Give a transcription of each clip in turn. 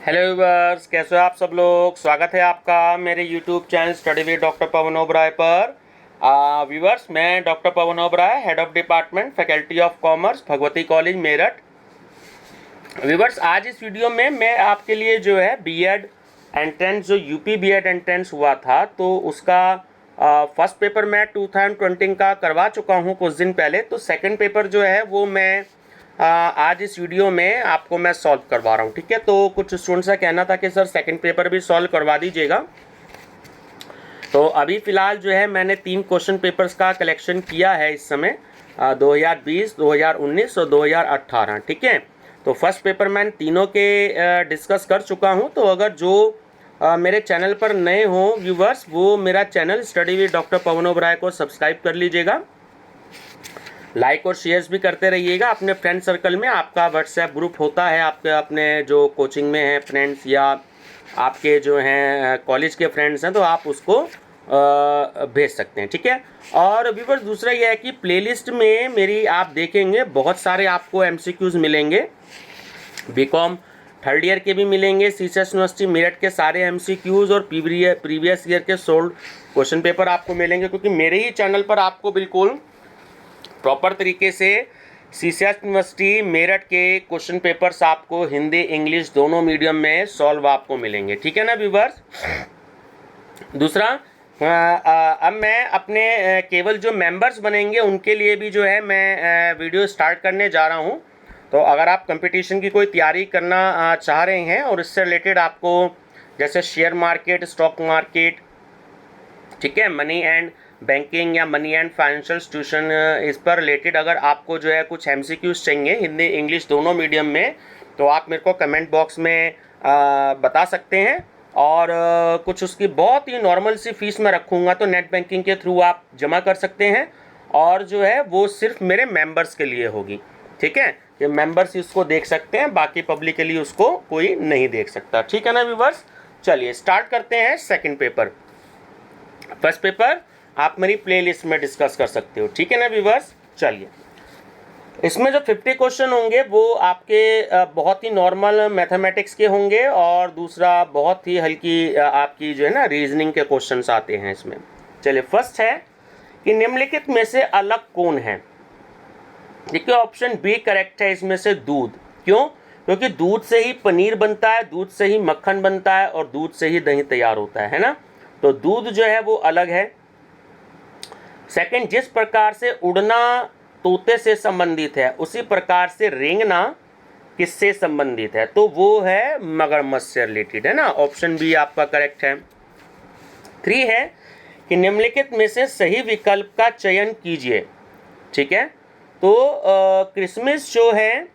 Hello viewers, कैसे हो आप सब लोग। स्वागत है आपका मेरे YouTube channel study with doctor Pavan Oberoi पर। व्यूअर्स, मैं doctor Pavan Oberoi, head of department faculty of commerce, Bhagwati college Meerut. Viewers, आज इस वीडियो में मैं आपके लिए जो है बीएड एंट्रेंस, जो यूपी बीएड एंट्रेंस हुआ था, तो उसका फर्स्ट पेपर मैं 2020 का करवा चुका हूँ कुछ दिन पहले। तो सेकंड पेपर जो है वो मैं आज इस वीडियो में आपको मैं सॉल्व करवा रहा हूँ। ठीक है, तो कुछ स्टूडेंट्स का कहना था कि सर सेकंड पेपर भी सॉल्व करवा दीजिएगा। तो अभी फ़िलहाल जो है मैंने 3 क्वेश्चन पेपर्स का कलेक्शन किया है इस समय, 2020, 2019 और 2018। ठीक है, तो फर्स्ट पेपर मैं तीनों के डिस्कस कर चुका हूँ। तो अगर जो मेरे चैनल पर नए हो व्यूवर्स, वो मेरा channel study with doctor Pavan Oberoi को सब्सक्राइब कर लीजिएगा, लाइक और शेयर्स भी करते रहिएगा अपने फ्रेंड सर्कल में। आपका व्हाट्सएप ग्रुप होता है, आपके अपने जो कोचिंग में हैं फ्रेंड्स या आपके जो हैं कॉलेज के फ्रेंड्स हैं, तो आप उसको भेज सकते हैं। ठीक है, और व्यूअर्स दूसरा यह है कि प्लेलिस्ट में मेरी आप देखेंगे बहुत सारे आपको एमसीक्यूज़ मिलेंगे। बीकॉम थर्ड ईयर के भी मिलेंगे, सीसीएस यूनिवर्सिटी मेरठ के सारे एमसीक्यूज़ और प्रीवियस ईयर के सोल्ड क्वेश्चन पेपर आपको मिलेंगे, क्योंकि मेरे ही चैनल पर आपको बिल्कुल प्रॉपर तरीके से सीसीएस यूनिवर्सिटी मेरठ के क्वेश्चन पेपर्स आपको हिंदी इंग्लिश दोनों मीडियम में सॉल्व आपको मिलेंगे। ठीक है ना व्यूवर्स। दूसरा, अब मैं अपने केवल जो मेंबर्स बनेंगे उनके लिए भी जो है मैं वीडियो स्टार्ट करने जा रहा हूं। तो अगर आप कंपटीशन की कोई तैयारी करना चाह रहे हैं और इससे रिलेटेड आपको जैसे शेयर मार्केट, स्टॉक मार्केट, ठीक है, मनी एंड बैंकिंग या मनी एंड फाइनेंशियल इंस्टीट्यूशन, इस पर रिलेटेड अगर आपको जो है कुछ एमसीक्यूज चाहिए हिंदी इंग्लिश दोनों मीडियम में, तो आप मेरे को कमेंट बॉक्स में बता सकते हैं। और कुछ उसकी बहुत ही नॉर्मल सी फीस मैं रखूँगा, तो नेट बैंकिंग के थ्रू आप जमा कर सकते हैं, और जो है वो सिर्फ मेरे मेंबर्स के लिए होगी। ठीक है, ये मेंबर्स इसको देख सकते हैं, बाकी पब्लिकली उसको कोई नहीं देख सकता। ठीक है ना व्यूअर्स, चलिए स्टार्ट करते हैं सेकेंड पेपर। फर्स्ट पेपर आप मेरी प्लेलिस्ट में डिस्कस कर सकते हो। ठीक है ना व्यूअर्स, चलिए इसमें जो 50 क्वेश्चन होंगे वो आपके बहुत ही नॉर्मल मैथमेटिक्स के होंगे, और दूसरा बहुत ही हल्की आपकी जो है ना रीजनिंग के क्वेश्चंस आते हैं इसमें। चलिए, फर्स्ट है कि निम्नलिखित में से अलग कौन है। देखिए, ऑप्शन बी करेक्ट है इसमें से दूध। क्यों? क्योंकि दूध से ही पनीर बनता है, दूध से ही मक्खन बनता है, और दूध से ही दही तैयार होता है ना। तो दूध जो है वो अलग है। सेकंड, जिस प्रकार से उड़ना तोते से संबंधित है, उसी प्रकार से रेंगना किससे संबंधित है, तो वो है मगरमच्छ से रिलेटेड, है ना। ऑप्शन बी आपका करेक्ट है। 3 है कि निम्नलिखित में से सही विकल्प का चयन कीजिए। ठीक है, तो क्रिसमस जो है,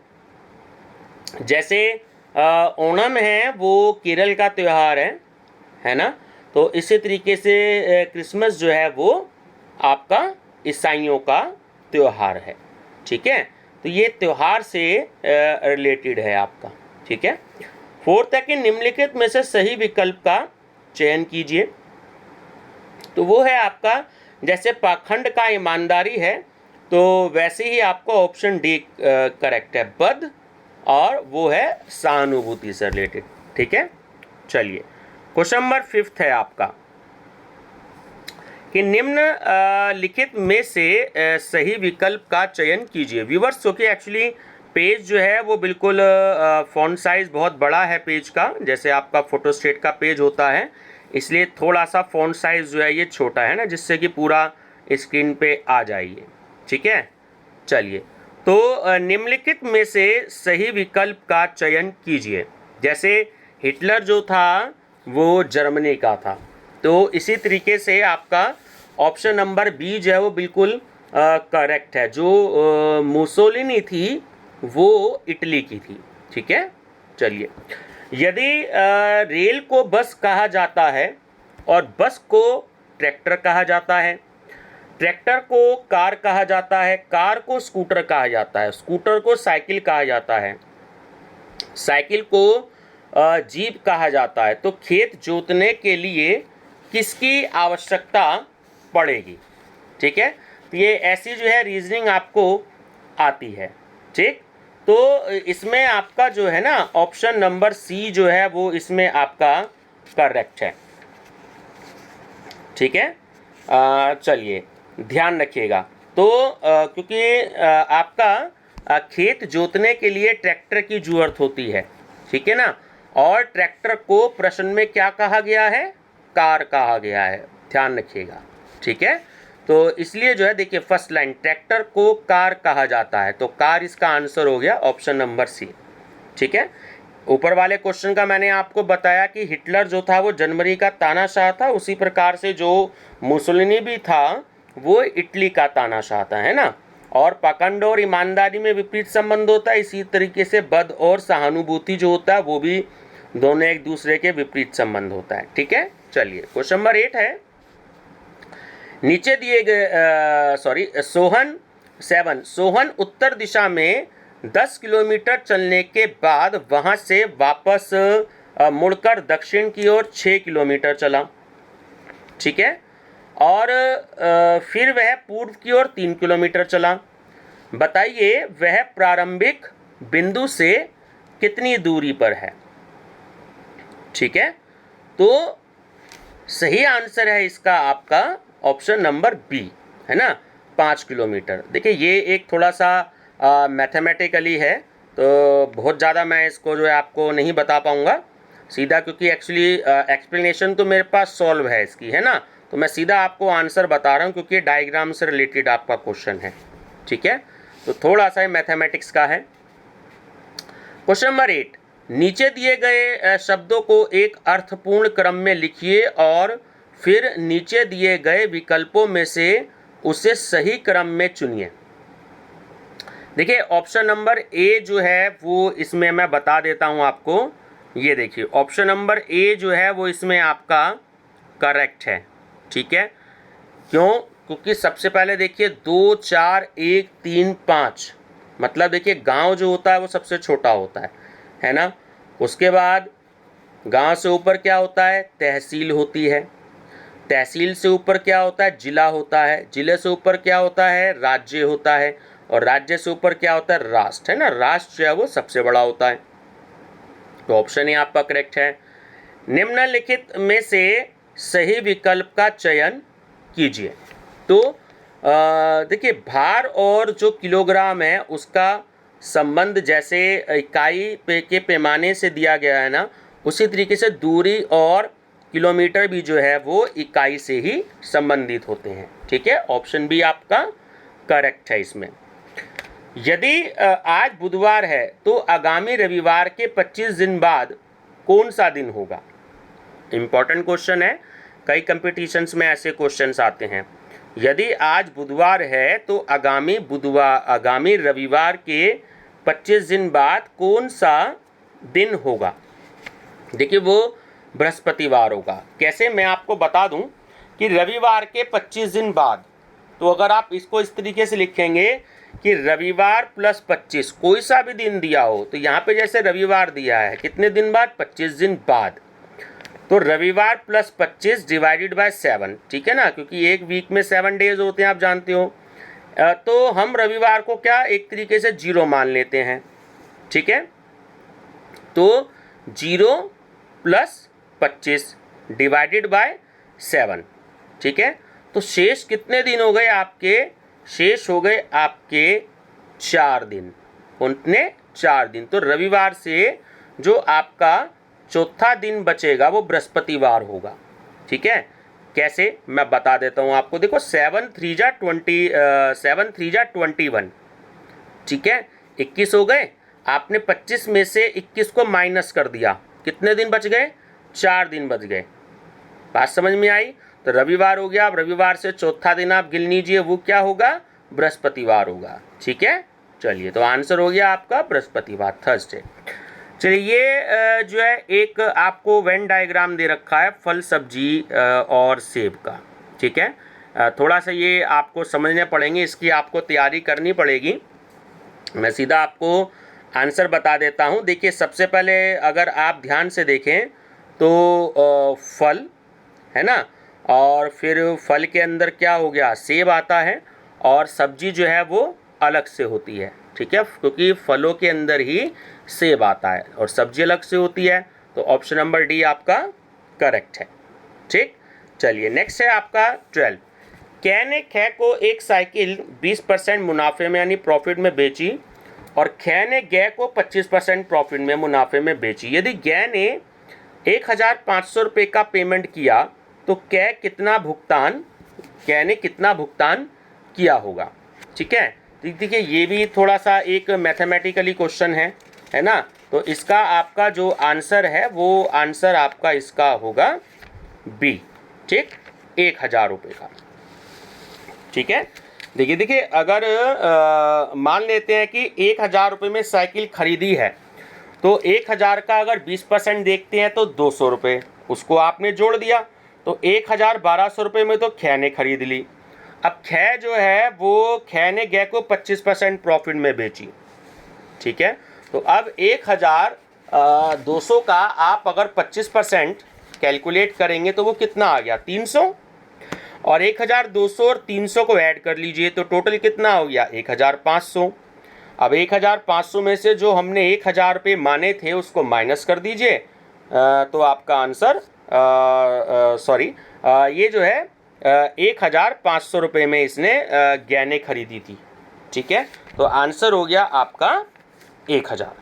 जैसे ओणम है वो केरल का त्यौहार है ना। तो इसी तरीके से क्रिसमस जो है वो आपका ईसाइयों का त्यौहार है। ठीक है, तो ये त्यौहार से रिलेटेड है आपका। ठीक है, फोर्थ है कि निम्नलिखित में से सही विकल्प का चयन कीजिए। तो वो है आपका, जैसे पाखंड का ईमानदारी है, तो वैसे ही आपका ऑप्शन डी करेक्ट है, बद, और वो है सहानुभूति से रिलेटेड। ठीक है, चलिए क्वेश्चन नंबर 5 है आपका कि निम्न लिखित में से सही विकल्प का चयन कीजिए। व्यूवर्स, क्योंकि एक्चुअली पेज जो है वो बिल्कुल फॉन्ट साइज बहुत बड़ा है पेज का, जैसे आपका फोटोस्टेट का पेज होता है, इसलिए थोड़ा सा फॉन्ट साइज जो है ये छोटा है ना, जिससे कि पूरा स्क्रीन पे आ जाइए। ठीक है, चलिए, तो निम्नलिखित में से सही विकल्प का चयन कीजिए। जैसे हिटलर जो था वो जर्मनी का था, तो इसी तरीके से आपका ऑप्शन नंबर बी जो है वो बिल्कुल करेक्ट है। जो मुसोलिनी थी वो इटली की थी। ठीक है, चलिए, यदि रेल को बस कहा जाता है और बस को ट्रैक्टर कहा जाता है, ट्रैक्टर को कार कहा जाता है, कार को स्कूटर कहा जाता है, स्कूटर को साइकिल कहा जाता है, साइकिल को जीप कहा जाता है, तो खेत जोतने के लिए किसकी आवश्यकता पड़ेगी। ठीक है, तो ये ऐसी जो है रीजनिंग आपको आती है। ठीक, तो इसमें आपका जो है ना ऑप्शन नंबर सी जो है वो इसमें आपका करेक्ट है। ठीक है, चलिए ध्यान रखिएगा। तो क्योंकि आपका खेत जोतने के लिए ट्रैक्टर की जरूरत होती है, ठीक है ना, और ट्रैक्टर को प्रश्न में क्या कहा गया है, कार कहा गया है, ध्यान रखिएगा। ठीक है, तो इसलिए जो है देखिए फर्स्ट लाइन, ट्रैक्टर को कार कहा जाता है, तो कार इसका आंसर हो गया ऑप्शन नंबर सी। ठीक है, ऊपर वाले क्वेश्चन का मैंने आपको बताया कि हिटलर जो था वो जनवरी का तानाशाह था, उसी प्रकार से जो मुसोलिनी भी था वो इटली का तानाशाह था, है ना। और पाखंड और ईमानदारी में विपरीत संबंध होता है, इसी तरीके से बद और सहानुभूति जो होता है वो भी दोनों एक दूसरे के विपरीत संबंध होता है। ठीक है, चलिए क्वेश्चन नंबर 8 है, नीचे दिए गए सोहन उत्तर दिशा में 10 किलोमीटर चलने के बाद वहां से वापस मुड़कर दक्षिण की ओर 6 किलोमीटर चला। ठीक है, और फिर वह पूर्व की ओर 3 किलोमीटर चला। बताइए वह प्रारंभिक बिंदु से कितनी दूरी पर है। ठीक है, तो सही आंसर है इसका आपका ऑप्शन नंबर बी, है ना, 5 किलोमीटर। देखिए ये एक थोड़ा सा मैथमेटिकली है, तो बहुत ज़्यादा मैं इसको जो है आपको नहीं बता पाऊँगा सीधा, क्योंकि एक्चुअली एक्सप्लेनेशन तो मेरे पास सॉल्व है इसकी, है ना, तो मैं सीधा आपको आंसर बता रहा हूँ क्योंकि डायग्राम से रिलेटेड आपका क्वेश्चन है। ठीक है, तो थोड़ा सा मैथमेटिक्स का है। क्वेश्चन नंबर 8, नीचे दिए गए शब्दों को एक अर्थपूर्ण क्रम में लिखिए और फिर नीचे दिए गए विकल्पों में से उसे सही क्रम में चुनिए। देखिए ऑप्शन नंबर ए जो है वो इसमें मैं बता देता हूं आपको, ये देखिए ऑप्शन नंबर ए जो है वो इसमें आपका करेक्ट है। ठीक है, क्यों, क्योंकि सबसे पहले देखिए 2 4 1 3 5, मतलब देखिए गांव जो होता है वो सबसे छोटा होता है ना। उसके बाद गांव से ऊपर क्या होता है, तहसील होती है। तहसील से ऊपर क्या होता है, जिला होता है। जिले से ऊपर क्या होता है, राज्य होता है। और राज्य से ऊपर क्या होता है, राष्ट्र, है ना। राष्ट्र जो है वो सबसे बड़ा होता है। तो ऑप्शन ए आपका करेक्ट है। निम्नलिखित में से सही विकल्प का चयन कीजिए। तो देखिए भार और जो किलोग्राम है उसका संबंध जैसे इकाई के पैमाने से दिया गया है ना, उसी तरीके से दूरी और किलोमीटर भी जो है वो इकाई से ही संबंधित होते हैं। ठीक है, ऑप्शन बी आपका करेक्ट है इसमें। यदि आज बुधवार है तो आगामी रविवार के 25 दिन बाद कौन सा दिन होगा। इम्पॉर्टेंट क्वेश्चन है, कई कंपटीशंस में ऐसे क्वेश्चंस आते हैं। यदि आज बुधवार है तो आगामी रविवार के 25 दिन बाद कौन सा दिन होगा। देखिए वो बृहस्पतिवार होगा। कैसे, मैं आपको बता दूं कि रविवार के 25 दिन बाद, तो अगर आप इसको इस तरीके से लिखेंगे कि रविवार प्लस 25 कोई सा भी दिन दिया हो, तो यहाँ पे जैसे रविवार दिया है कितने दिन बाद, 25 दिन बाद, तो रविवार प्लस 25 डिवाइडेड बाय 7। ठीक है ना, क्योंकि एक वीक में 7 डेज होते हैं, आप जानते हो। तो हम रविवार को क्या एक तरीके से 0 मान लेते हैं। ठीक है, तो 0 प्लस 25 डिवाइडेड बाय 7। ठीक है, तो शेष कितने दिन हो गए आपके, शेष हो गए आपके 4 दिन। कितने, 4 दिन। तो रविवार से जो आपका चौथा दिन बचेगा वो बृहस्पतिवार होगा। ठीक है, कैसे मैं बता देता हूँ आपको। देखो 7 3 जा 21। ठीक है, 21 हो गए। आपने 25 में से 21 को माइनस कर दिया, कितने दिन बच गए, 4 दिन बच गए। बात समझ में आई। तो रविवार हो गया, अब रविवार से चौथा दिन आप गिन लीजिए, वो क्या होगा, बृहस्पतिवार होगा। ठीक है, चलिए तो आंसर हो गया आपका बृहस्पतिवार, थर्सडे। चलिए ये जो है एक आपको वेन डायग्राम दे रखा है फल सब्जी और सेब का। ठीक है, थोड़ा सा ये आपको समझने पड़ेंगे, इसकी आपको तैयारी करनी पड़ेगी। मैं सीधा आपको आंसर बता देता हूँ। देखिए सबसे पहले अगर आप ध्यान से देखें तो फल है ना, और फिर फल के अंदर क्या हो गया, सेब आता है, और सब्जी जो है वो अलग से होती है। ठीक है, क्योंकि फलों के अंदर ही सेब आता है और सब्जी अलग से होती है। तो ऑप्शन नंबर डी आपका करेक्ट है। ठीक, चलिए नेक्स्ट है आपका 12। कै ने खे को एक साइकिल 20% मुनाफे में यानी प्रॉफिट में बेची और खे ने गै को 25% प्रॉफिट में मुनाफे में बेची। यदि गै ने 1500 रुपये का पेमेंट किया तो कै ने कितना भुगतान किया होगा। ठीक है, देखिए ये भी थोड़ा सा एक मैथमेटिकली क्वेश्चन है ना। तो इसका आपका जो आंसर है वो आंसर आपका इसका होगा बी। ठीक, 1000 रुपये का। ठीक है, देखिए अगर मान लेते हैं कि 1000 रुपये में साइकिल खरीदी है तो 1000 का अगर 20% देखते हैं तो 200 रुपये, उसको आपने जोड़ दिया तो 1200 रुपये में तो खे ने खरीद ली। अब खे जो है वो खे ने गै को 25% प्रॉफिट में बेची। ठीक है, तो अब 1200 का आप अगर 25% कैलकुलेट करेंगे तो वो कितना आ गया 300, और 1200 और 300 को ऐड कर लीजिए तो टोटल कितना हो गया 1500। अब 1500 में से जो हमने 1000 रुपये माने थे उसको माइनस कर दीजिए तो आपका आंसर ये जो है 1500 रुपये में इसने गै ने खरीदी थी। ठीक है, तो आंसर हो गया आपका 1000।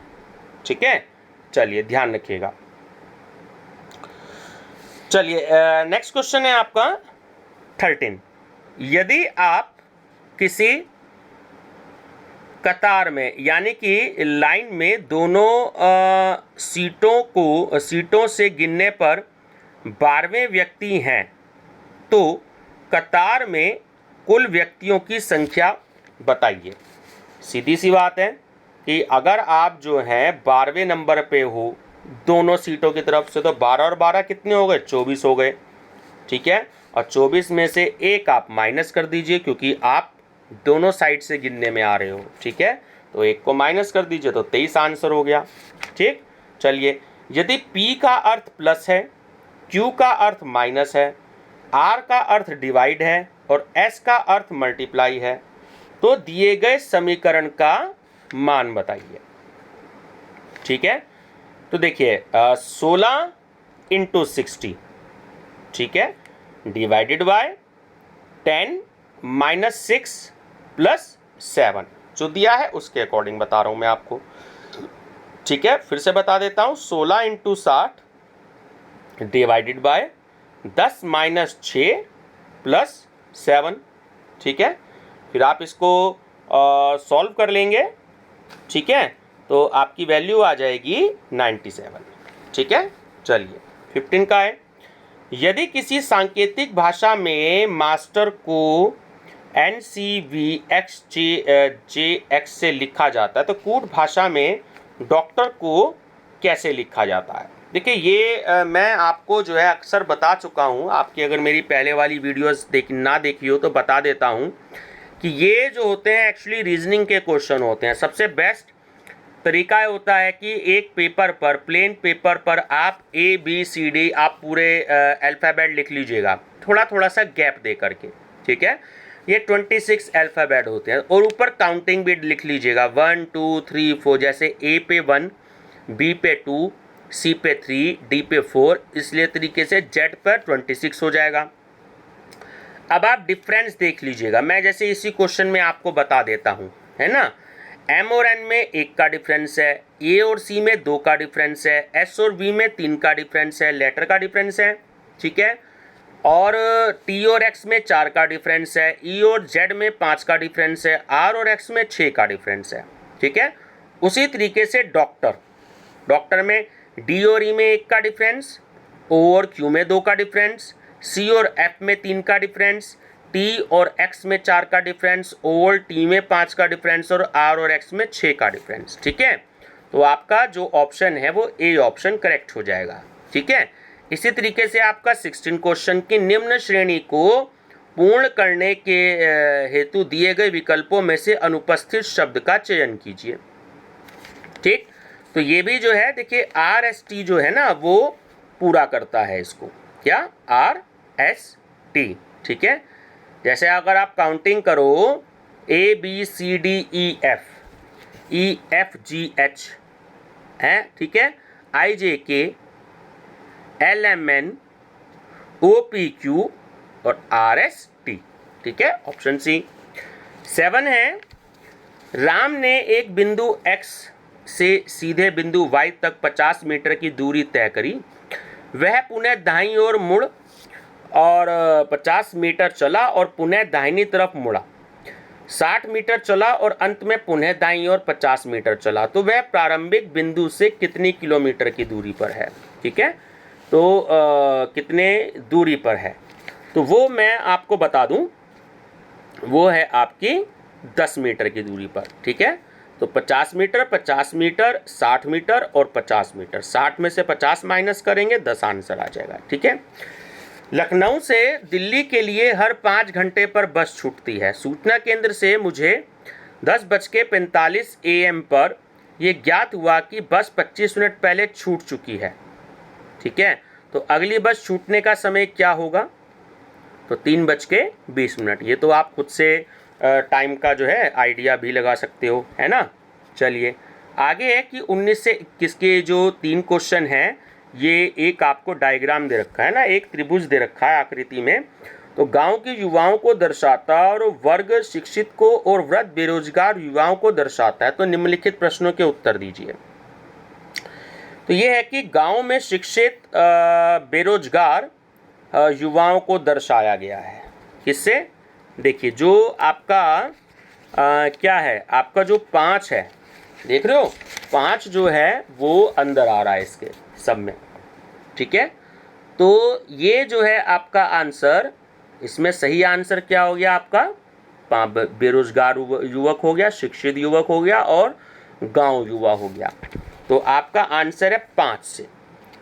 ठीक है, चलिए ध्यान रखिएगा। चलिए नेक्स्ट क्वेश्चन है आपका 13। यदि आप किसी कतार में यानी कि लाइन में दोनों सीटों से गिनने पर 12वें व्यक्ति हैं तो कतार में कुल व्यक्तियों की संख्या बताइए। सीधी सी बात है कि अगर आप जो हैं 12वें नंबर पे हो दोनों सीटों की तरफ से तो 12 और 12 कितने हो गए 24 हो गए। ठीक है, और 24 में से एक आप माइनस कर दीजिए क्योंकि आप दोनों साइड से गिनने में आ रहे हो। ठीक है, तो एक को माइनस कर दीजिए तो 23 आंसर हो गया। ठीक, चलिए यदि P का अर्थ प्लस है, Q का अर्थ माइनस है, R का अर्थ डिवाइड है और S का अर्थ मल्टीप्लाई है तो दिए गए समीकरण का मान बताइए। ठीक है, तो देखिए 16 × 60, ठीक है, डिवाइडेड बाय 10 - 6 + 7 जो दिया है उसके अकॉर्डिंग बता रहा हूं मैं आपको। ठीक है, फिर से बता देता हूं 16 × 60 डिवाइडेड बाय 10 - 6 + 7। ठीक है, फिर आप इसको सॉल्व कर लेंगे। ठीक है, तो आपकी वैल्यू आ जाएगी 97। ठीक है, चलिए 15 का है। यदि किसी सांकेतिक भाषा में मास्टर को NCVXJX से लिखा जाता है तो कूट भाषा में डॉक्टर को कैसे लिखा जाता है। देखिए ये मैं आपको जो है अक्सर बता चुका हूँ, आपकी अगर मेरी पहले वाली वीडियोस ना देखी हो तो बता देता हूँ कि ये जो होते हैं एक्चुअली रीजनिंग के क्वेश्चन होते हैं। सबसे बेस्ट तरीका होता है कि एक पेपर पर प्लेन पेपर पर आप ABCD आप पूरे अल्फ़ाबेट लिख लीजिएगा थोड़ा थोड़ा सा गैप दे करके। ठीक है, ये 26 अल्फ़ाबेट होते हैं और ऊपर काउंटिंग भी लिख लीजिएगा 1 2 3 4 जैसे A पे 1, B पे 2, C पे 3, D पे 4, इसलिए तरीके से Z पर 26 हो जाएगा। अब आप डिफरेंस देख लीजिएगा, मैं जैसे इसी क्वेश्चन में आपको बता देता हूँ, है ना। M और N में 1 का डिफरेंस है, A और C में 2 का डिफरेंस है, S और V में 3 का डिफरेंस है, लेटर का डिफरेंस है। ठीक है, और T और X में 4 का डिफरेंस है, E और Z में 5 का डिफरेंस है, R और X में 6 का डिफरेंस है। ठीक है, उसी तरीके से डॉक्टर में D और E में 1 का डिफरेंस, O और Q में 2 का डिफरेंस, C और F में 3 का डिफरेंस, T और X में 4 का डिफरेंस, O और T में 5 का डिफरेंस और R और X में 6 का डिफरेंस। ठीक है, तो आपका जो ऑप्शन है वो A ऑप्शन करेक्ट हो जाएगा। ठीक है, इसी तरीके से आपका 16 क्वेश्चन की निम्न श्रेणी को पूर्ण करने के हेतु दिए गए विकल्पों में से अनुपस्थित शब्द का चयन कीजिए। ठीक, तो ये भी जो है देखिए RST जो है ना वो पूरा करता है इसको, क्या RST। ठीक है, जैसे अगर आप काउंटिंग करो ABCDEF EFGH है, ठीक है, IJK, LMN, OPQ और RST, ठीक है, ऑप्शन सी। 7 है, राम ने एक बिंदु X से सीधे बिंदु Y तक 50 मीटर की दूरी तय करी। वह पुनः दाईं ओर मुड़ और 50 मीटर चला और पुनः दाहिनी तरफ मुड़ा, 60 मीटर चला और अंत में पुनः दाईं ओर 50 मीटर चला, तो वह प्रारंभिक बिंदु से कितनी किलोमीटर की दूरी पर है, ठीक है, तो कितने दूरी पर है, तो वो मैं आपको बता दूं, वो है आपकी 10 मीटर की दूरी पर, ठीक है। तो 50 मीटर, 50 मीटर, 60 मीटर और 50 मीटर, 60 में से 50 माइनस करेंगे, 10 आंसर आ जाएगा, ठीक है। लखनऊ से दिल्ली के लिए हर 5 घंटे पर बस छूटती है। सूचना केंद्र से मुझे 10:45 AM पर यह ज्ञात हुआ कि बस 25 मिनट पहले छूट चुकी है, ठीक है। तो अगली बस छूटने का समय क्या होगा, तो 3:20। ये तो आप खुद से टाइम का जो है आइडिया भी लगा सकते हो, है ना। चलिए आगे है कि 19 से 21 के जो 3 क्वेश्चन हैं, ये एक आपको डायग्राम दे रखा है ना, एक त्रिभुज दे रखा है आकृति में, तो गांव के युवाओं को दर्शाता है और वर्ग शिक्षित को और वृद्ध बेरोजगार युवाओं को दर्शाता है। तो निम्नलिखित प्रश्नों के उत्तर दीजिए। तो ये है कि गांव में शिक्षित बेरोजगार युवाओं को दर्शाया गया है, किससे, देखिए जो आपका क्या है, आपका जो 5 है, देख रहे हो 5 जो है वो अंदर आ रहा है इसके सब में, ठीक है। तो ये जो है आपका आंसर, इसमें सही आंसर क्या हो गया आपका, बेरोजगार युवक हो गया, शिक्षित युवक हो गया और गांव युवा हो गया। तो आपका आंसर है 5 से,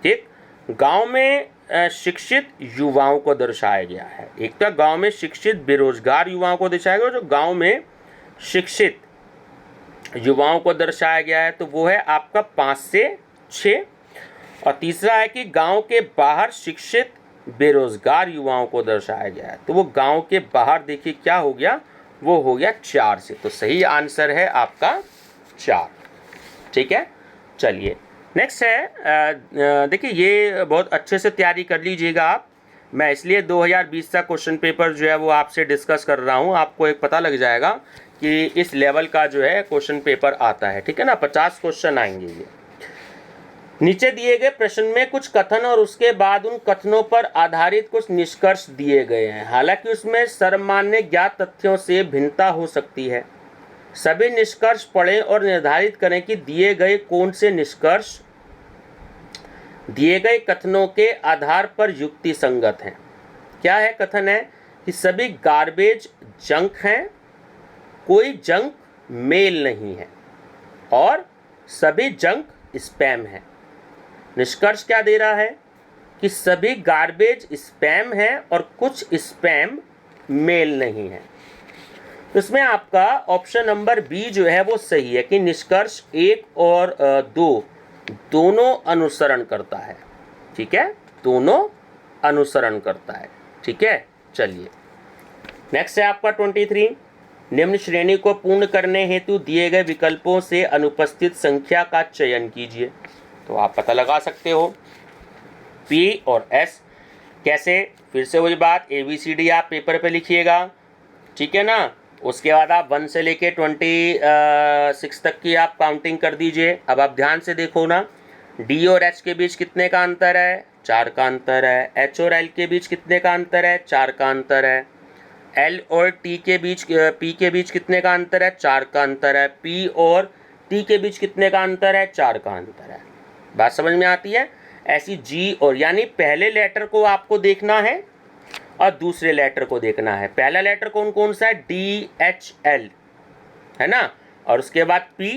ठीक। गांव में शिक्षित युवाओं को दर्शाया गया है, एक तो गांव में शिक्षित बेरोजगार युवाओं को दर्शाया गया, जो गांव में शिक्षित युवाओं को दर्शाया गया है, तो वो है आपका 5 से 6। और तीसरा है कि गांव के बाहर शिक्षित बेरोजगार युवाओं को दर्शाया गया है, तो वो गांव के बाहर देखिए क्या हो गया, वो हो गया 4 से। तो सही आंसर है आपका 4, ठीक है। चलिए नेक्स्ट है, देखिए ये बहुत अच्छे से तैयारी कर लीजिएगा आप, मैं इसलिए 2020 का क्वेश्चन पेपर जो है वो आपसे डिस्कस कर रहा हूँ, आपको एक पता लग जाएगा कि इस लेवल का जो है क्वेश्चन पेपर आता है, ठीक है ना। 50 क्वेश्चन आएंगे ये। नीचे दिए गए प्रश्न में कुछ कथन और उसके बाद उन कथनों पर आधारित कुछ निष्कर्ष दिए गए हैं, हालांकि उसमें सर्वमान्य ज्ञात तथ्यों से भिन्नता हो सकती है। सभी निष्कर्ष पढ़ें और निर्धारित करें कि दिए गए कौन से निष्कर्ष दिए गए कथनों के आधार पर युक्ति संगत हैं। क्या है कथन है कि सभी गार्बेज जंक हैं, कोई जंक मेल नहीं है और सभी जंक स्पैम है। निष्कर्ष क्या दे रहा है कि सभी गार्बेज स्पैम है और कुछ स्पैम मेल नहीं है। तो इसमें आपका ऑप्शन नंबर बी जो है वो सही है कि निष्कर्ष 1 और 2 दोनों अनुसरण करता है, ठीक है, दोनों अनुसरण करता है, ठीक है। चलिए नेक्स्ट है आपका 23, निम्न श्रेणी को पूर्ण करने हेतु दिए गए विकल्पों से अनुपस्थित संख्या का चयन कीजिए। तो आप पता लगा सकते हो P और S कैसे, फिर से वही बात, ABCD आप पेपर पे लिखिएगा, ठीक है ना। उसके बाद आप 1 से लेके 26 तक की आप काउंटिंग कर दीजिए। अब आप ध्यान से देखो ना, D और H के बीच कितने का अंतर है, 4 का अंतर है। H और L के बीच कितने का अंतर है, 4 का अंतर है। L और T के बीच P के बीच कितने का अंतर है, 4 का अंतर है। P और T के बीच कितने का अंतर है, 4 का अंतर है। बात समझ में आती है। ऐसी G और, यानी पहले लेटर को आपको देखना है और दूसरे लेटर को देखना है। पहला लेटर कौन कौन सा है, DHL, है ना। और उसके बाद P,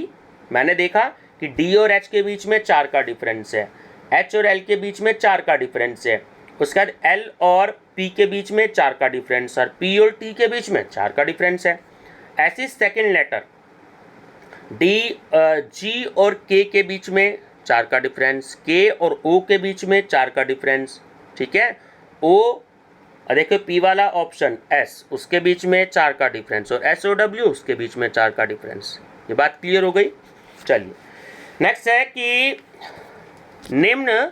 मैंने देखा कि D और H के बीच में 4 का डिफरेंस है, H और L के बीच में 4 का डिफरेंस है। उसके बाद L और P के बीच में 4 का डिफरेंस और P और T के बीच में 4 का डिफरेंस है। ऐसी सेकेंड लेटर G और K के बीच में 4 का डिफरेंस, K और O के बीच में 4 का डिफरेंस, ठीक है। O देखो P वाला ऑप्शन S, उसके बीच में 4 का डिफरेंस और S और W उसके बीच में 4 का डिफरेंस, ये बात क्लियर हो गई। चलिए नेक्स्ट है कि निम्न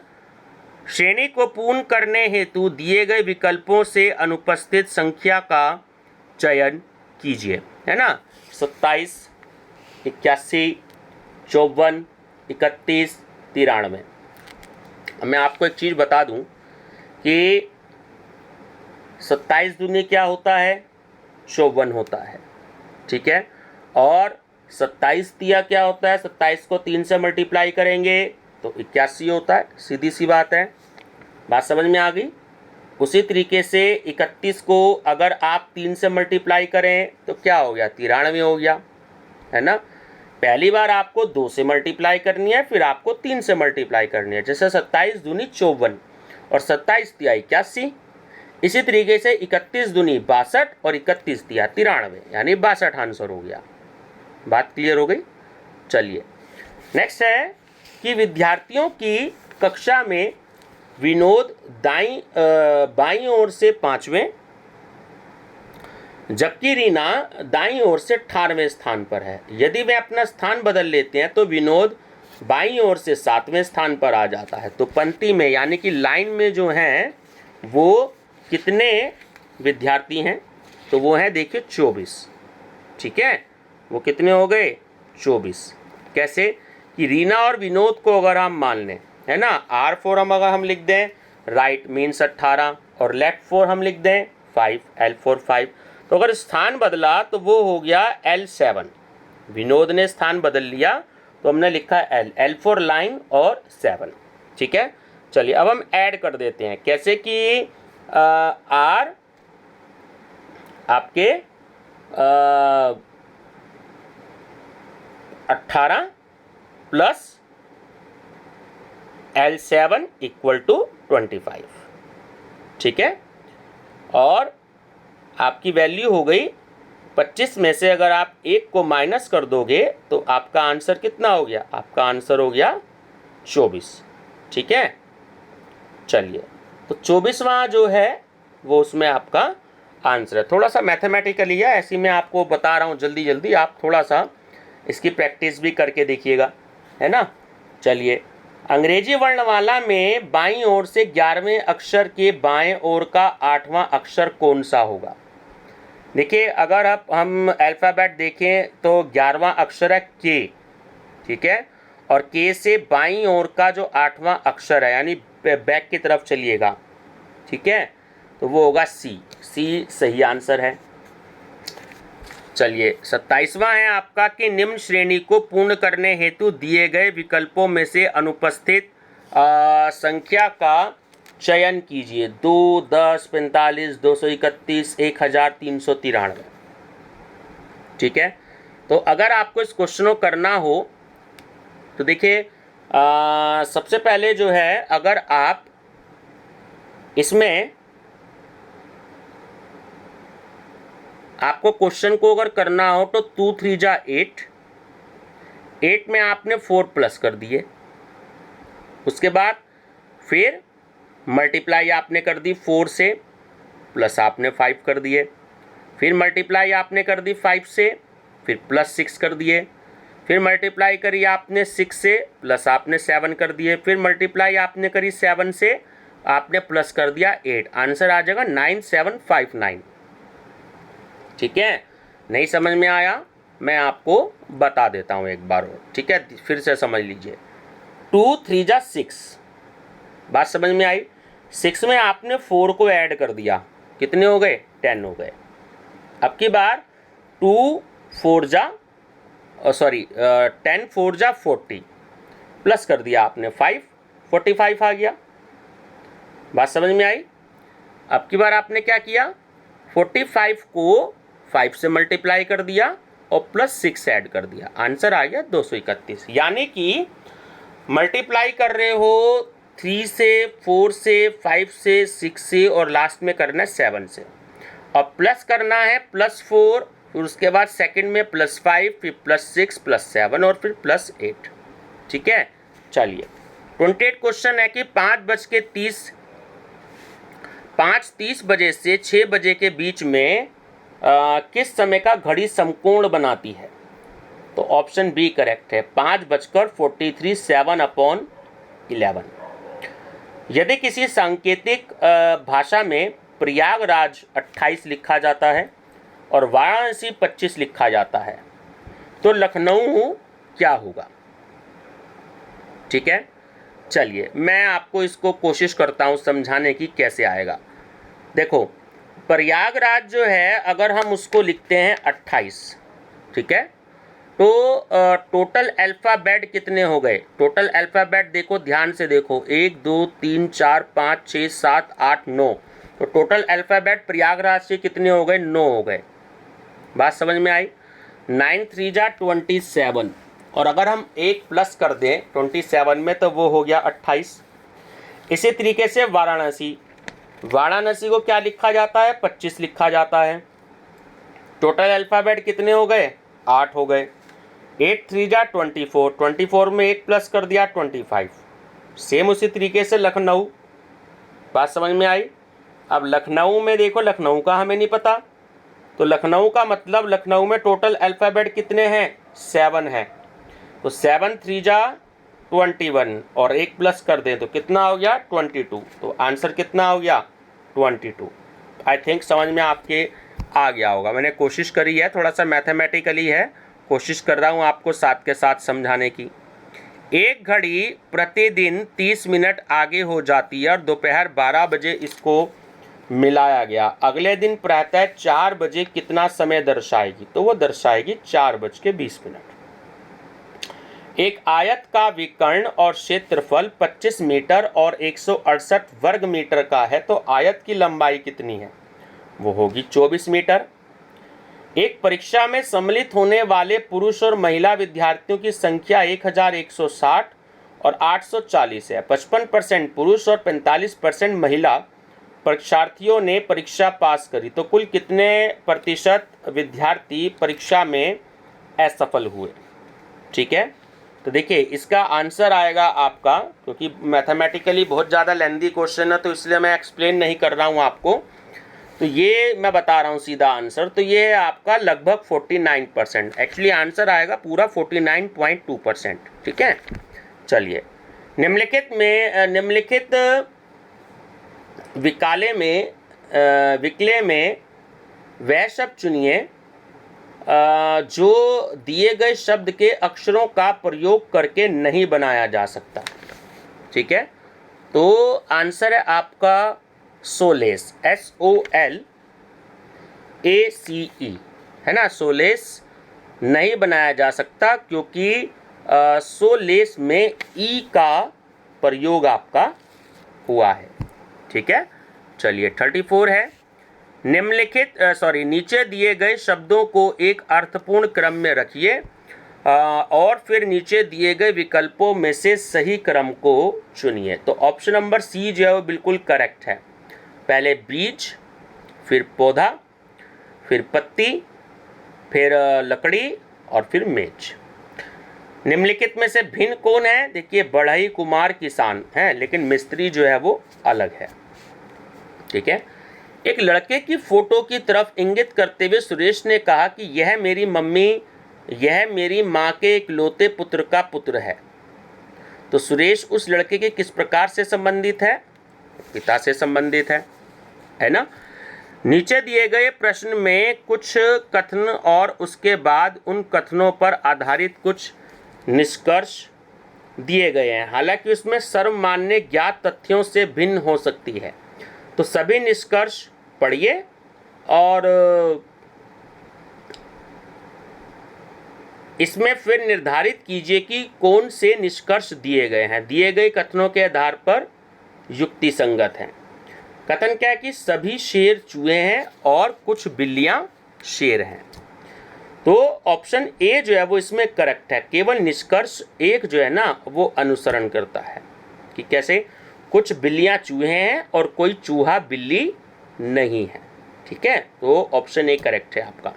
श्रेणी को पूर्ण करने हेतु दिए गए विकल्पों से अनुपस्थित संख्या का चयन कीजिए, है ना। 27, 81, 54, 31, 93। अब मैं आपको एक चीज़ बता दूं कि 27 दूनी क्या होता है, 54 होता है, ठीक है। और 27 दिया क्या होता है, 27 को 3 से मल्टीप्लाई करेंगे तो 81 होता है, सीधी सी बात है। बात समझ में आ गई। उसी तरीके से 31 को अगर आप 3 से मल्टीप्लाई करें तो क्या हो गया, 93 हो गया, है ना। पहली बार आपको 2 से मल्टीप्लाई करनी है, फिर आपको 3 से मल्टीप्लाई करनी है। जैसे 27 दूनी 54 और 27 दिया 81। इसी तरीके से 31 दूनी 62 और 31 दिया 93, यानी 62 आंसर हो गया। बात क्लियर हो गई। चलिए नेक्स्ट है कि विद्यार्थियों की कक्षा में विनोद बाईं ओर से 5वें, जबकि रीना दाईं ओर से 18वें स्थान पर है। यदि वे अपना स्थान बदल लेते हैं तो विनोद बाईं ओर से 7वें स्थान पर आ जाता है। तो पंक्ति में यानी कि लाइन में जो हैं वो कितने विद्यार्थी हैं, तो वो हैं देखिए 24, ठीक है। वो कितने हो गए, 24। कैसे कि रीना और विनोद को अगर हम मान लें, है ना, R4 अगर हम लिख दें, राइट मीन्स 18 और लेफ्ट 4 हम लिख दें 5, L4 5। तो अगर स्थान बदला तो वो हो गया L7। विनोद ने स्थान बदल लिया तो हमने लिखा L4 लाइन और 7, ठीक है। चलिए अब हम ऐड कर देते हैं। कैसे कि R आपके 18 प्लस L7 इक्वल टू 25, ठीक है। और आपकी वैल्यू हो गई 25 में से अगर आप 1 को माइनस कर दोगे तो आपका आंसर कितना हो गया, आपका आंसर हो गया 24, ठीक है। चलिए तो 24वां जो है वो उसमें आपका आंसर है। थोड़ा सा मैथमेटिकली है, ऐसी मैं आपको बता रहा हूँ जल्दी जल्दी, आप थोड़ा सा इसकी प्रैक्टिस भी करके देखिएगा, है ना। चलिए अंग्रेजी वर्णमाला में बाईं ओर से 11वें अक्षर के बाएं ओर का 8वां अक्षर कौन सा होगा। देखिए अगर हम अल्फ़ाबेट देखें तो 11वां अक्षर है के, ठीक है। और के से बाईं ओर का जो 8वां अक्षर है यानी बैक की तरफ चलिएगा, ठीक है, तो वो होगा सी। सी सही आंसर है। चलिए 27वां है आपका कि निम्न श्रेणी को पूर्ण करने हेतु दिए गए विकल्पों में से अनुपस्थित संख्या का चयन कीजिए। 2, 10, 45, 231, 1393। ठीक है। तो अगर आपको इस क्वेश्चन को करना हो तो देखिए सबसे पहले जो है अगर आप इसमें आपको क्वेश्चन को अगर करना हो तो 2 3 जा 8, 8 में आपने 4 प्लस कर दिए, उसके बाद फिर मल्टीप्लाई आपने कर दी 4 से, प्लस आपने 5 कर दिए, फिर मल्टीप्लाई आपने कर दी 5 से, फिर प्लस 6 कर दिए, फिर मल्टीप्लाई करी आपने 6 से, प्लस आपने 7 कर दिए, फिर मल्टीप्लाई आपने करी 7 से, आपने प्लस कर दिया 8। आंसर आ जाएगा 9759। ठीक है। नहीं समझ में आया मैं आपको बता देता हूँ एक बार और, ठीक है, फिर से समझ लीजिए। 2 3 जा 6, बात समझ में आई। 6 में आपने 4 को ऐड कर दिया, कितने हो गए, 10 हो गए। अब की बार 2 4 जा 10 4 जा 40, प्लस कर दिया आपने 5, 45 आ गया। बात समझ में आई। अब की बार आपने क्या किया, 45 को 5 से मल्टीप्लाई कर दिया और प्लस 6 ऐड कर दिया, आंसर आ गया 231। यानी कि मल्टीप्लाई कर रहे हो 3 से, 4 से, 5 से, 6 से और लास्ट में करना है 7 से, और प्लस करना है +4, फिर उसके बाद सेकंड में +5, फिर +6, +7 और फिर +8। ठीक है। चलिए 28 क्वेश्चन है कि 5:30 बजे से 6 बजे के बीच में किस समय का घड़ी समकोण बनाती है। तो ऑप्शन बी करेक्ट है, 5:43 7/11। यदि किसी सांकेतिक भाषा में प्रयागराज 28 लिखा जाता है और वाराणसी 25 लिखा जाता है तो लखनऊ क्या होगा? ठीक है, चलिए मैं आपको इसको कोशिश करता हूँ समझाने की कैसे आएगा। देखो, प्रयागराज जो है अगर हम उसको लिखते हैं 28, ठीक है, तो टोटल अल्फ़ाबेट कितने हो गए? टोटल अल्फ़ाबेट देखो, ध्यान से देखो, 1 2 3 4 5 6 7 8 9। तो टोटल अल्फ़ाबेट प्रयागराज से कितने हो गए? 9 हो गए। बात समझ में आई? 9 3 जा 27, और अगर हम एक प्लस कर दें 27 में तो वो हो गया 28। इसी तरीके से वाराणसी, वाराणसी को क्या लिखा जाता है? 25 लिखा जाता है। टोटल अल्फ़ाबेट कितने हो गए? 8 हो गए। 8 3 जा 24, 24 में एक प्लस कर दिया 25। सेम उसी तरीके से लखनऊ। बात समझ में आई? अब लखनऊ में देखो, लखनऊ का हमें नहीं पता, तो लखनऊ का मतलब लखनऊ में टोटल अल्फ़ाबेट कितने हैं? 7 है। तो 7 3 जा 21 और एक प्लस कर दें तो कितना हो गया? 22। तो आंसर कितना हो गया? 22। आई थिंक समझ में आपके आ गया होगा। मैंने कोशिश करी है, थोड़ा सा मैथमेटिकली है, कोशिश कर रहा हूँ आपको साथ के साथ समझाने की। एक घड़ी प्रतिदिन 30 मिनट आगे हो जाती है और दोपहर 12 बजे इसको मिलाया गया। अगले दिन प्रातः 4 बजे कितना समय दर्शाएगी? तो वो दर्शाएगी 4:20। एक आयत का विकर्ण और क्षेत्रफल 25 मीटर और 168 वर्ग मीटर का है, तो आयत की लंबाई कितनी है? वो होगी 24 मीटर। एक परीक्षा में सम्मिलित होने वाले पुरुष और महिला विद्यार्थियों की संख्या 1160 और 840 है। 55% पुरुष और 45% महिला परीक्षार्थियों ने परीक्षा पास करी, तो कुल कितने प्रतिशत विद्यार्थी परीक्षा में असफल हुए? ठीक है, तो देखिए इसका आंसर आएगा आपका, क्योंकि मैथमेटिकली बहुत ज़्यादा लेंथी क्वेश्चन है तो इसलिए मैं एक्सप्लेन नहीं कर रहा हूँ आपको, तो ये मैं बता रहा हूँ सीधा आंसर। तो ये है आपका लगभग 49%। एक्चुअली आंसर आएगा पूरा 49.2%। ठीक है, चलिए निम्नलिखित विकले में वह शब्द चुनिए जो दिए गए शब्द के अक्षरों का प्रयोग करके नहीं बनाया जा सकता। ठीक है, तो आंसर है आपका सोलेस, SOLACE, है ना। सोलेस नहीं बनाया जा सकता क्योंकि सोलेस में ई का प्रयोग आपका हुआ है। ठीक है, चलिए 34 है। नीचे दिए गए शब्दों को एक अर्थपूर्ण क्रम में रखिए और फिर नीचे दिए गए विकल्पों में से सही क्रम को चुनिए। तो ऑप्शन नंबर सी जो है वो बिल्कुल करेक्ट है। पहले बीज, फिर पौधा, फिर पत्ती, फिर लकड़ी और फिर मेज। निम्नलिखित में से भिन्न कौन है? देखिए, बढ़ई, कुमार, किसान है, लेकिन मिस्त्री जो है वो अलग है। ठीक है, एक लड़के की फोटो की तरफ इंगित करते हुए सुरेश ने कहा कि यह मेरी मम्मी, यह मेरी माँ के इकलौते पुत्र का पुत्र है। तो सुरेश उस लड़के के किस प्रकार से संबंधित है? पिता से संबंधित है ना। नीचे दिए गए प्रश्न में कुछ कथन और उसके बाद उन कथनों पर आधारित कुछ निष्कर्ष दिए गए हैं, हालांकि उसमें सर्वमान्य ज्ञात तथ्यों से भिन्न हो सकती है। तो सभी निष्कर्ष पढ़िए और इसमें फिर निर्धारित कीजिए कि कौन से निष्कर्ष दिए गए हैं, दिए गए कथनों के आधार पर युक्ति संगत हैं। कथन क्या है कि सभी शेर चूहे हैं और कुछ बिल्लियां शेर हैं। तो ऑप्शन ए जो है वो इसमें करेक्ट है। केवल निष्कर्ष एक जो है ना वो अनुसरण करता है कि कैसे कुछ बिल्लियां चूहे हैं और कोई चूहा बिल्ली नहीं है। ठीक है, तो ऑप्शन ए करेक्ट है आपका।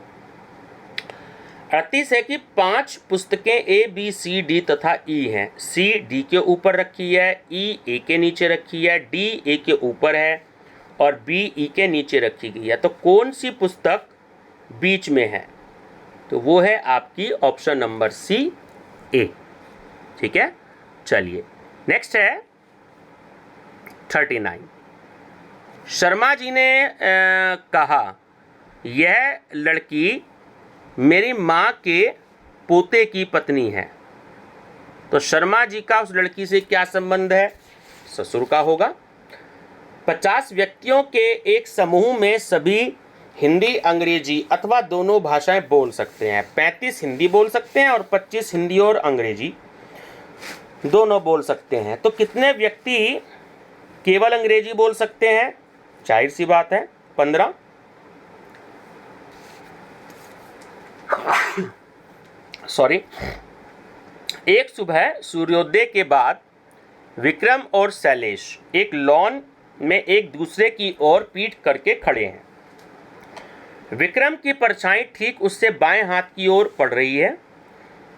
38 है कि 5 पुस्तकें ABCD तथा E हैं। C D के ऊपर रखी है, E A के नीचे रखी है, D A के ऊपर है और B E के नीचे रखी गई है। तो कौन सी पुस्तक बीच में है? तो वो है आपकी ऑप्शन नंबर सी, ए। ठीक है, चलिए नेक्स्ट है 39। शर्मा जी ने कहा यह लड़की मेरी माँ के पोते की पत्नी है। तो शर्मा जी का उस लड़की से क्या संबंध है? ससुर का होगा। 50 व्यक्तियों के एक समूह में सभी हिंदी, अंग्रेजी अथवा दोनों भाषाएं बोल सकते हैं। 35 हिंदी बोल सकते हैं और 25 हिंदी और अंग्रेजी दोनों बोल सकते हैं। तो कितने व्यक्ति केवल अंग्रेजी बोल सकते हैं? जाहिर सी बात है 15। सॉरी। एक सुबह सूर्योदय के बाद विक्रम और शैलेश एक लॉन में एक दूसरे की ओर पीठ करके खड़े हैं। विक्रम की परछाई ठीक उससे बाएं हाथ की ओर पड़ रही है,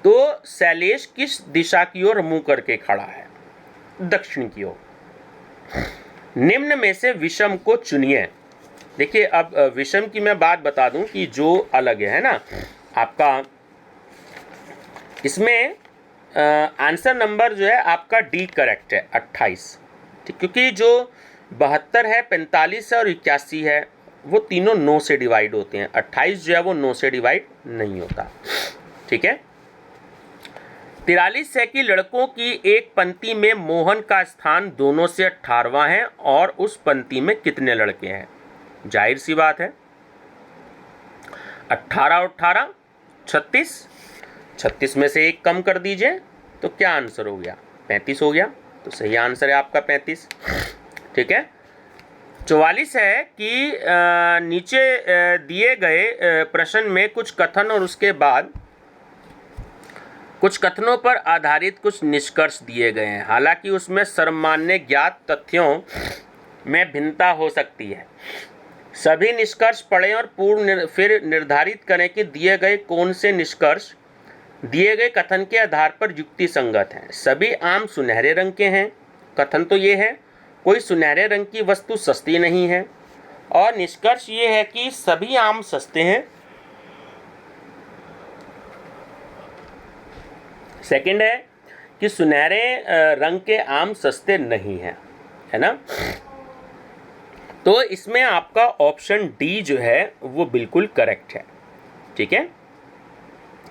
तो शैलेश किस दिशा की ओर मुंह करके खड़ा है? दक्षिण की ओर। निम्न में से विषम को चुनिए। देखिए, अब विषम की मैं बात बता दूं कि जो अलग है ना आपका, इसमें आंसर नंबर जो है आपका डी करेक्ट है, 28। ठीक, क्योंकि जो 72 है, 45 है और 81 है, वो तीनों 9 से डिवाइड होते हैं। 28 जो है वो 9 से डिवाइड नहीं होता। ठीक है। 43 है कि लड़कों की एक पंक्ति में मोहन का स्थान दोनों से 18वां है और उस पंक्ति में कितने लड़के हैं? जाहिर सी बात है 18 और 18 36। 36 में से एक कम कर दीजिए तो क्या आंसर हो गया? 35 हो गया। तो सही आंसर है आपका 35। ठीक है। 44 है कि नीचे दिए गए प्रश्न में कुछ कथन और उसके बाद कुछ कथनों पर आधारित कुछ निष्कर्ष दिए गए हैं। हालांकि उसमें सर्वमान्य ज्ञात तथ्यों में भिन्नता हो सकती है। सभी निष्कर्ष पढ़ें और फिर निर्धारित करें कि दिए गए कौन से निष्कर्ष दिए गए कथन के आधार पर युक्ति संगत हैं। सभी आम सुनहरे रंग के हैं। कथन तो ये है कोई सुनहरे रंग की वस्तु सस्ती नहीं है, और निष्कर्ष ये है कि सभी आम सस्ते हैं। सेकंड है कि सुनहरे रंग के आम सस्ते नहीं हैं, है ना। तो इसमें आपका ऑप्शन डी जो है वो बिल्कुल करेक्ट है। ठीक है,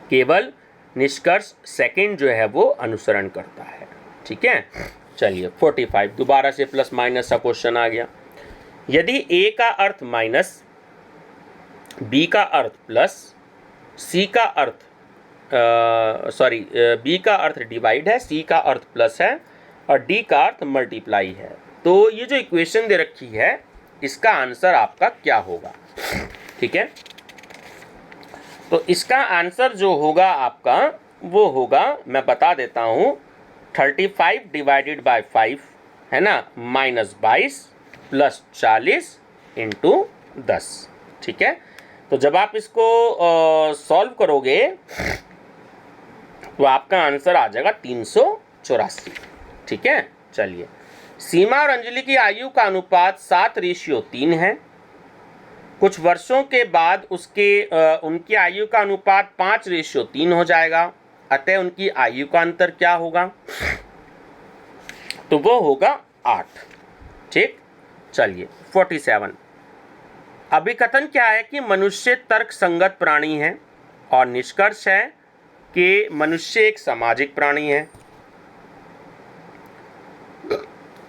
केवल निष्कर्ष सेकंड जो है वो अनुसरण करता है। ठीक है, चलिए 45 दोबारा से प्लस माइनस का क्वेश्चन आ गया। यदि ए का अर्थ माइनस, बी का अर्थ प्लस, सी का अर्थ बी का अर्थ डिवाइड है, सी का अर्थ प्लस है और डी का अर्थ मल्टीप्लाई है, तो ये जो इक्वेशन दे रखी है इसका आंसर आपका क्या होगा? ठीक है, तो इसका आंसर जो होगा आपका वो होगा, मैं बता देता हूँ, 35 डिवाइडेड बाय 5 है ना, -22 प्लस 40 इंटू 10। ठीक है, तो जब आप इसको सॉल्व करोगे तो आपका आंसर आ जाएगा 384। ठीक है, चलिए। सीमा और अंजलि की आयु का अनुपात 7:3 है। कुछ वर्षों के बाद उनकी आयु का अनुपात 5:3 हो जाएगा। अतः उनकी आयु का अंतर क्या होगा? तो वो होगा 8। ठीक, चलिए 47। अभिकथन क्या है कि मनुष्य तर्क संगत प्राणी है, और निष्कर्ष है कि मनुष्य एक सामाजिक प्राणी है।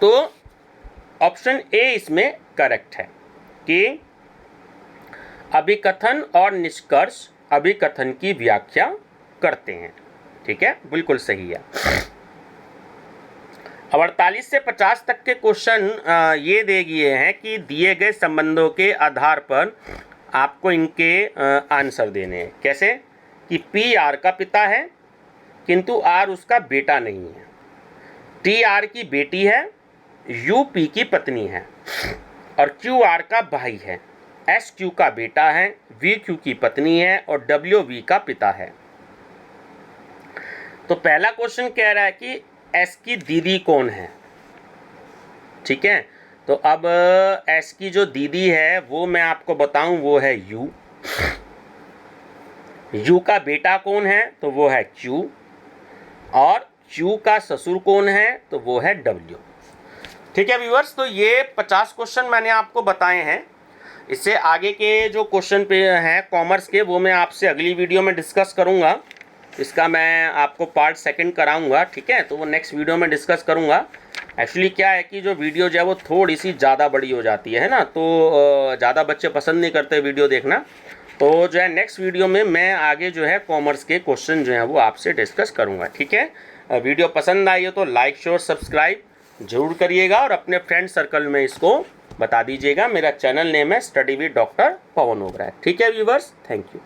तो ऑप्शन ए इसमें करेक्ट है कि अभिकथन और निष्कर्ष अभिकथन की व्याख्या करते हैं। ठीक है, बिल्कुल सही है। अब 48 से 50 तक के क्वेश्चन ये दे दिए हैं कि दिए गए संबंधों के आधार पर आपको इनके आंसर देने हैं। कैसे कि पी आर का पिता है किंतु आर उसका बेटा नहीं है, टी आर की बेटी है, यू पी की पत्नी है, और क्यू आर का भाई है, एस क्यू का बेटा है, वी क्यू की पत्नी है और डब्ल्यू वी का पिता है। तो पहला क्वेश्चन कह रहा है कि एस की दीदी कौन है। ठीक है, तो अब एस की जो दीदी है वो मैं आपको बताऊं वो है यू। यू का बेटा कौन है? तो वो है क्यू। और क्यू का ससुर कौन है? तो वो है डब्ल्यू। ठीक है व्यूअर्स, तो ये 50 क्वेश्चन मैंने आपको बताए हैं। इससे आगे के जो क्वेश्चन पे हैं कॉमर्स के, वो मैं आपसे अगली वीडियो में डिस्कस करूँगा। इसका मैं आपको पार्ट सेकंड कराऊंगा, ठीक है, तो वो नेक्स्ट वीडियो में डिस्कस करूंगा। एक्चुअली क्या है कि जो वीडियो जो है वो थोड़ी सी ज़्यादा बड़ी हो जाती है ना, तो ज़्यादा बच्चे पसंद नहीं करते वीडियो देखना। तो जो है नेक्स्ट वीडियो में मैं आगे जो है कॉमर्स के क्वेश्चन जो हैं वो आपसे डिस्कस करूँगा, ठीक है। वीडियो पसंद आई हो तो लाइक शेयर सब्सक्राइब जरूर करिएगा और अपने फ्रेंड सर्कल में इसको बता दीजिएगा। मेरा चैनल नेम है study with doctor Pavan Oberoi. ठीक है व्यूवर्स, थैंक यू।